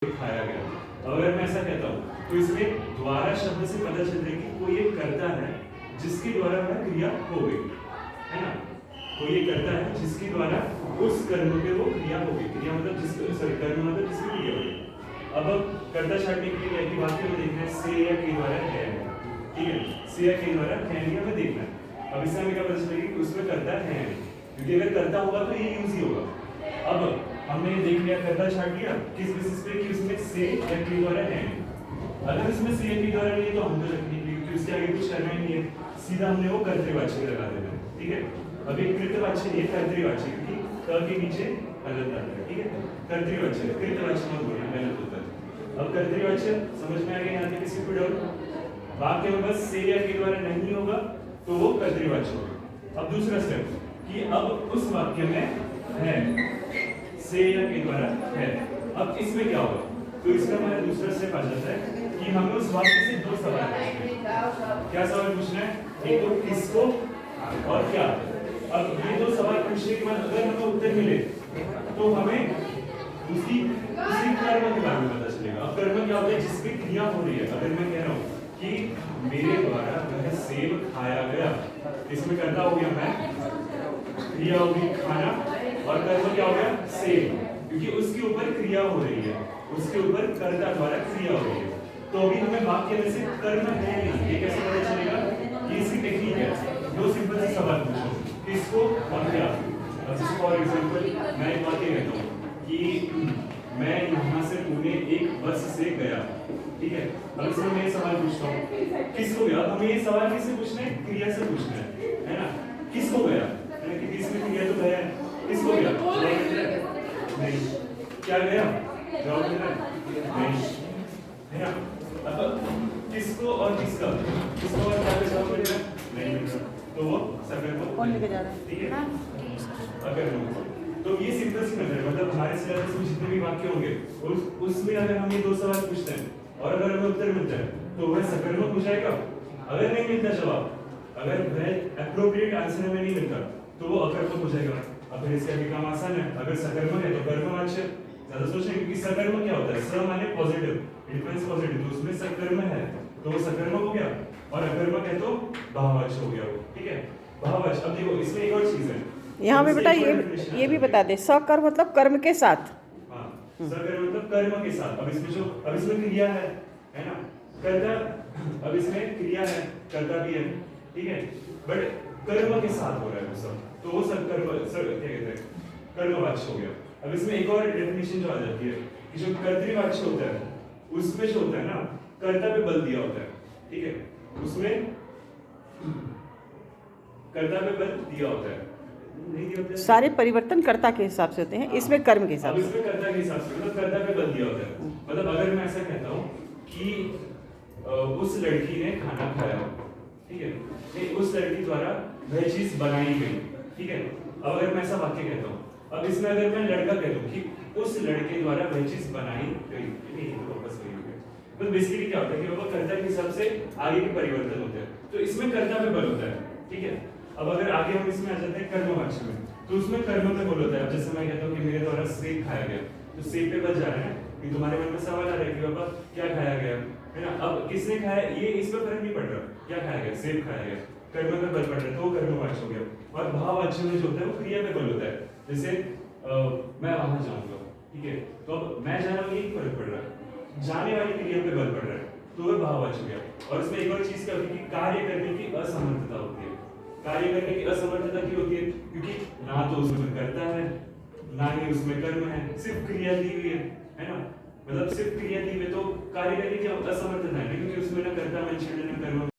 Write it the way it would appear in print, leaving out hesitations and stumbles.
खाया गया। अब अगर मैं ऐसा कहता हूँ तो इसमें द्वारा शब्द से पता चलता है कि कोई एक कर्ता है जिसके द्वारा वह क्रिया हो गई, है ना। कोई एक कर्ता है जिसके द्वारा उस कर्म पे वो क्रिया हो गई। क्रिया मतलब जिसके कर्म मतलब जिसकी क्रिया हो गई। अब कर्ता छाटने के लिए क्या वाक्य में देखना है, से या के द्वारा है, ठीक है। से या के द्वारा है नहीं हमें देखना है। अब इससे हमें क्या पता चलेगा कि उसमें कर्ता है, क्योंकि अगर कर्ता होगा तो ये यूज ही होगा। अब हमने देख लिया, कर्ता छाट लिया किस बेसिस पे कि उसमें से या के द्वारा है। अगर इसमें से या के द्वारा नहीं है तो हम तो रख नहीं, क्योंकि उसके आगे कुछ करना ही नहीं है, सीधा हमने वो कर्तृवाच्य लगा देना है, ठीक है। अब एक कृतवाच्य नहीं है, कर्तृवाच्य, क्योंकि क के नीचे गलत आता है, ठीक है। कर्तृवाच्य, कृतवाच्य मत बोलना, गलत होता है। अब कर्तृवाच्य समझ में आ गया, यहाँ पे किसी को डाउट? वाक्य में बस से या के द्वारा नहीं होगा तो वो कर्तृवाच्य होगा। अब दूसरा स्टेप कि अब उस वाक्य में है, से या के द्वारा है। अब इसमें क्या होगा? तो इसका हमारा दूसरा स्टेप आ जाता है कि हमें उस वाक्य से दो सवाल पूछने हैं। क्या सवाल पूछना है? एक तो किसको और क्या। अब ये दो सवाल पूछने के बाद अगर हमें उत्तर मिले तो हमें उसी कर्म के बारे में पता चलेगा। अब कर्म क्या होता है? जिसकी क्रिया हो रही है। अगर मैं कह रहा हूँ कि मेरे द्वारा वह सेब खाया गया, इसमें कर्ता हो गया मैं, क्रिया होगी खाना, और कर्म क्या हो गया? सेब, क्योंकि उसके ऊपर क्रिया हो रही है, उसके ऊपर कर्ता द्वारा क्रिया हो रही है। तो अभी हमें वाक्य में से कर्म है नहीं, ये कैसे पता चलेगा? कि इसकी टेक्निक है, दो सिंपल से सवाल पूछो, किसको और क्या। अब फॉर एग्जांपल मैं एक वाक्य कहता हूँ कि मैं यहाँ से पुणे एक बस से गया, ठीक है। अब इसमें मैं सवाल पूछता हूँ किसको गया। हमें ये सवाल किससे पूछना है? क्रिया से पूछना है ना। किसको गया, क्योंकि इसमें क्रिया तो गया है। किसको गया? नहीं। क्या गया? जवाब देना नहीं, है ना। अब किसको और किसका, किसको और क्या जवाब देना नहीं मिलता, तो वो सकर्मक कौन लेके जा रहा है? ठीक है। अकर्मक। तो ये सिंपल सी मेथड है, मतलब हमारे सिलेबस में जितने भी वाक्य होंगे उसमें अगर हम ये दो सवाल पूछते हैं और अगर हमें उत्तर मिलता है तो वह सकर्मक हो जाएगा। अगर नहीं मिलता जवाब, अगर वह एप्रोप्रिएट आंसर हमें नहीं मिलता तो वो अकर्मक हो जाएगा। अब फिर इसका भी काम आसान है, अगर सकर्मक है तो कर्मवाच्य। ज्यादा सोचें, क्योंकि सकर्मक क्या होता है? स माने पॉजिटिव, डिफरेंस पॉजिटिव, तो उसमें सकर्म है तो वो सकर्मक हो गया, और अकर्मक है तो भाववाच्य हो गया वो, ठीक है। भाववाच्य। अब देखो इसमें एक और चीज है यहाँ पे बेटा ये भी बता दे, सकर्म मतलब कर्म के साथ। हाँ, सकर्म मतलब कर्म के साथ। अब इसमें क्रिया है ना, कर्ता। अब इसमें क्रिया है, कर्ता भी है, ठीक है, बट कर्म के साथ हो रहा है वो सब, तो वो सब कर्म क्या कहते हैं? कर्मवाच्य हो गया। अब इसमें एक और डेफिनेशन जो आ जाती है कि जो कर्तृवाच्य होता है उसमें जो होता है ना, कर्ता पे बल दिया होता है, ठीक है, उसमें कर्ता पे बल दिया होता है, नहीं दिया होता है। सारे परिवर्तन कर्ता के हिसाब से होते हैं, इसमें कर्म के हिसाब से। इसमें कर्ता के हिसाब से, मतलब कर्ता पे बल दिया होता है। मतलब अगर मैं ऐसा कहता हूँ कि उस लड़की ने खाना खाया, ठीक है, नहीं उस लड़की द्वारा वह चीज बनाई गई, ठीक है। अब अगर मैं ऐसा वाक्य कहता हूँ, अब इसमें अगर मैं लड़का कह दूं कि उस लड़के द्वारा वह चीज बनाई गई, नहीं तो वापस वही हो गया। तो बेसिकली क्या होता है कि वो कर्ता के हिसाब से आगे के परिवर्तन होते हैं, तो इसमें कर्ता पे बल होता है, ठीक है। अब अगर आगे हम इसमें आ जाते हैं कर्मवाच्य में, तो उसमें कर्म पे बल होता है। अब जैसे मैं कहता हूँ कि मेरे द्वारा सेब खाया गया, तो सेब पे बल जा रहा है कि तुम्हारे मन में सवाल आ रहा है कि बाबा क्या खाया गया, है ना। अब किसने खाया, ये इस पर फर्क नहीं पड़ रहा, क्या खाया गया? सेब खाया गया, कर्म पे बल पड़ रहा है तो वो कर्मवाच्य हो गया। और भाववाच्य में जो होता है वो क्रिया पे बल होता है। जैसे मैं वहां जाऊंगा, ठीक है, तो अब मैं जा रहा हूँ, यही फर्क पड़ रहा है, जाने वाली क्रिया पे बल पड़ रहा है, तो वह भाववाच्य हो गया। और इसमें एक और चीज क्या होती है कि कार्य करने की असमर्थता होती है। कार्य करने की असमर्थता क्यों होती है? क्योंकि ना तो उसमें कर्ता है, ना ही उसमें कर्म है, सिर्फ क्रिया दी हुई है ना। मतलब सिर्फ क्रिया दी हुई तो कार्य करने की असमर्थता है, क्योंकि उसमें ना कर्ता मेंशन है ना कर्म।